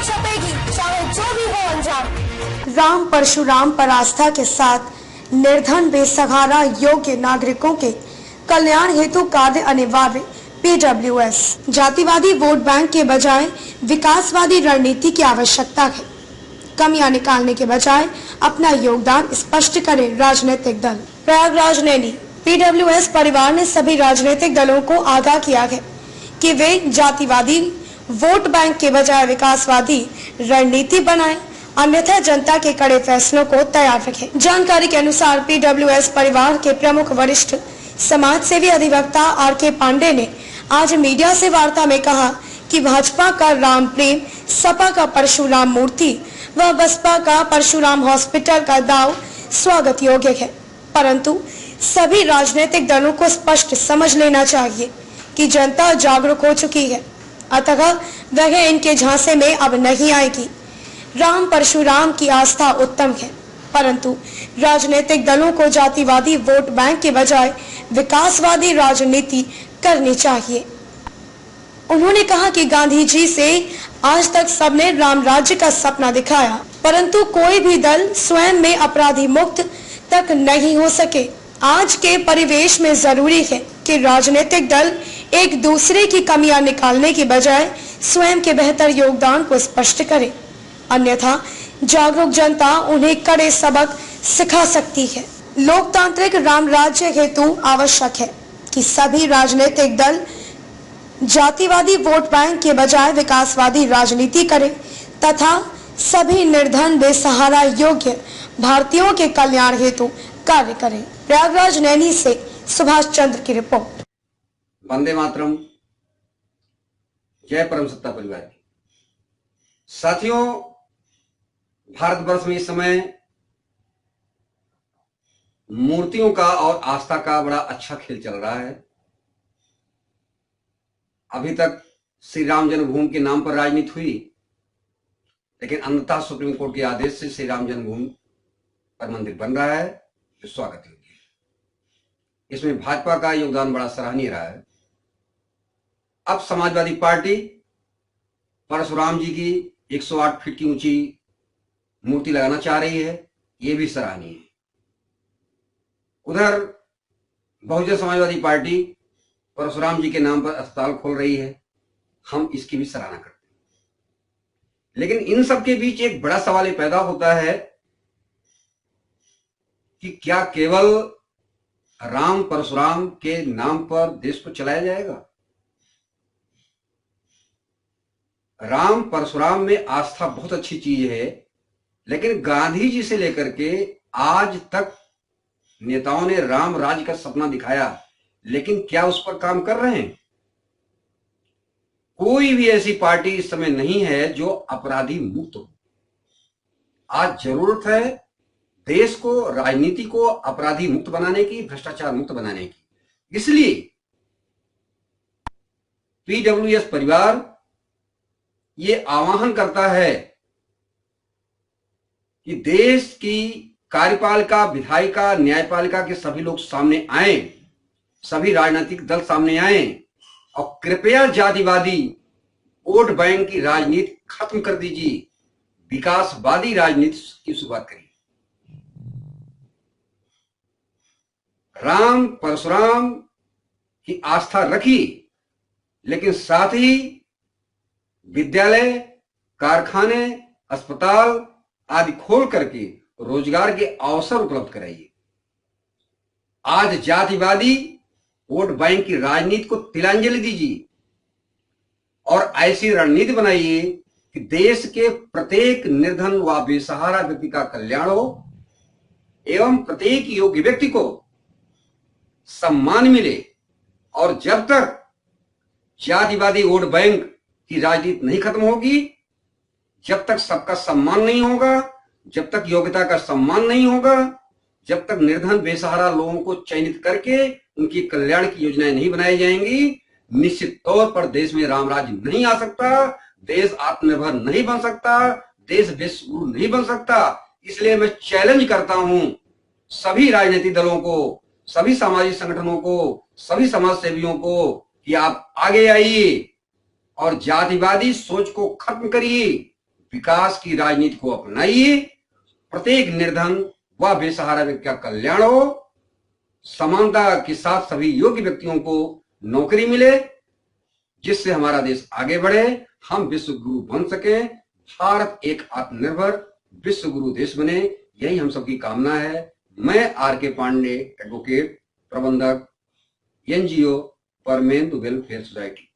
छपेगी, चाहे जो भी हो अंजाम। राम परशुराम पर आस्था के साथ निर्धन बेसहारा योग्य नागरिकों के कल्याण हेतु कार्य अनिवार्य। PWS जातिवादी वोट बैंक के बजाय विकासवादी रणनीति की आवश्यकता है। कमियां निकालने के बजाय अपना योगदान स्पष्ट करें राजनीतिक दल। प्रयागराज नैनी PWS परिवार ने सभी राजनीतिक दलों को आगाह किया है कि वे जातिवादी वोट बैंक के बजाय विकासवादी रणनीति बनाएं, अन्यथा जनता के कड़े फैसलों को तैयार रखें। जानकारी के अनुसार PWS परिवार के प्रमुख वरिष्ठ समाज सेवी अधिवक्ता RK पांडे ने आज मीडिया से वार्ता में कहा कि भाजपा का राम प्रेम, सपा का परशुराम मूर्ति व बसपा का परशुराम हॉस्पिटल का दाव स्वागत योग्य है, परंतु सभी राजनीतिक दलों को स्पष्ट समझ लेना चाहिए कि जनता जागरूक हो चुकी है, अतः वह इनके झांसे में अब नहीं आएगी। राम परशुराम की आस्था उत्तम है, परंतु राजनीतिक दलों को जातिवादी वोट बैंक के बजाय विकासवादी राजनीति करनी चाहिए। उन्होंने कहा कि गांधी जी से आज तक सबने राम राज्य का सपना दिखाया, परंतु कोई भी दल स्वयं में अपराधी मुक्त तक नहीं हो सके। आज के परिवेश में जरूरी है कि राजनीतिक दल एक दूसरे की कमियां निकालने की बजाय स्वयं के बेहतर योगदान को स्पष्ट करे, अन्यथा जागरूक जनता उन्हें कड़े सबक सिखा सकती है। लोकतांत्रिक राम राज्य हेतु आवश्यक है कि सभी राजनीतिक दल जातिवादी वोट बैंक के बजाय विकासवादी राजनीति करें तथा सभी निर्धन बेसहारा योग्य भारतीयों के कल्याण हेतु कार्य करें। प्रयागराज नैनी से सुभाष चंद्र की रिपोर्ट। वंदे मातरम, जय परम सत्ता परिवार की। साथियों, भारतवर्ष में इस समय मूर्तियों का और आस्था का बड़ा अच्छा खेल चल रहा है। अभी तक श्री राम जन्मभूमि के नाम पर राजनीति हुई, लेकिन अंततः सुप्रीम कोर्ट के आदेश से श्री राम जन्मभूमि पर मंदिर बन रहा है, जो स्वागत योग्य है। इसमें भाजपा का योगदान बड़ा सराहनीय रहा है। अब समाजवादी पार्टी परशुराम जी की 108 फीट की ऊंची मूर्ति लगाना चाह रही है, यह भी सराहनीय है। उधर बहुजन समाजवादी पार्टी परशुराम जी के नाम पर अस्पताल खोल रही है, हम इसकी भी सराहना करते हैं। लेकिन इन सब के बीच एक बड़ा सवाल ये पैदा होता है कि क्या केवल राम परशुराम के नाम पर देश को चलाया जाएगा? राम परशुराम में आस्था बहुत अच्छी चीज है, लेकिन गांधी जी से लेकर के आज तक नेताओं ने राम राज्य का सपना दिखाया, लेकिन क्या उस पर काम कर रहे हैं? कोई भी ऐसी पार्टी इस समय नहीं है जो अपराधी मुक्त हो। आज जरूरत है देश को, राजनीति को अपराधी मुक्त बनाने की, भ्रष्टाचार मुक्त बनाने की। इसलिए PWS परिवार ये आह्वान करता है कि देश की कार्यपालिका, विधायिका, न्यायपालिका के सभी लोग सामने आए, सभी राजनीतिक दल सामने आए और कृपया जातिवादी वोट बैंक की राजनीति खत्म कर दीजिए, विकासवादी राजनीति की शुरुआत करिए। राम परशुराम की आस्था रखिए, लेकिन साथ ही विद्यालय, कारखाने, अस्पताल आदि खोल करके रोजगार के अवसर उपलब्ध कराइए। आज जातिवादी वोट बैंक की राजनीति को तिलांजलि दीजिए और ऐसी रणनीति बनाइए कि देश के प्रत्येक निर्धन व बेसहारा व्यक्ति का कल्याण हो एवं प्रत्येक योग्य व्यक्ति को सम्मान मिले। और जब तक जातिवादी वोट बैंक की राजनीति नहीं खत्म होगी, जब तक सबका सम्मान नहीं होगा, जब तक योग्यता का सम्मान नहीं होगा, जब तक निर्धन बेसहारा लोगों को चयनित करके उनकी कल्याण की योजनाएं नहीं बनाई जाएंगी, निश्चित तौर पर देश में राम राज्य नहीं आ सकता, देश आत्मनिर्भर नहीं बन सकता, देश विश्व गुरु नहीं बन सकता। इसलिए मैं चैलेंज करता हूं सभी राजनीतिक दलों को, सभी सामाजिक संगठनों को, सभी समाज सेवियों को कि आप आगे आइए और जातिवादी सोच को खत्म करिए, विकास की राजनीति को अपनाइए। प्रत्येक निर्धन व बेसहारा व्यक्ति का कल्याण हो, समानता के साथ सभी योग्य व्यक्तियों को नौकरी मिले, जिससे हमारा देश आगे बढ़े, हम विश्व गुरु बन सके, भारत एक आत्मनिर्भर विश्व गुरु देश बने, यही हम सबकी कामना है। मैं आर.के. पांडे, एडवोकेट, प्रबंधक, NGO परमेंदु वेलफेयर सोसाइटी।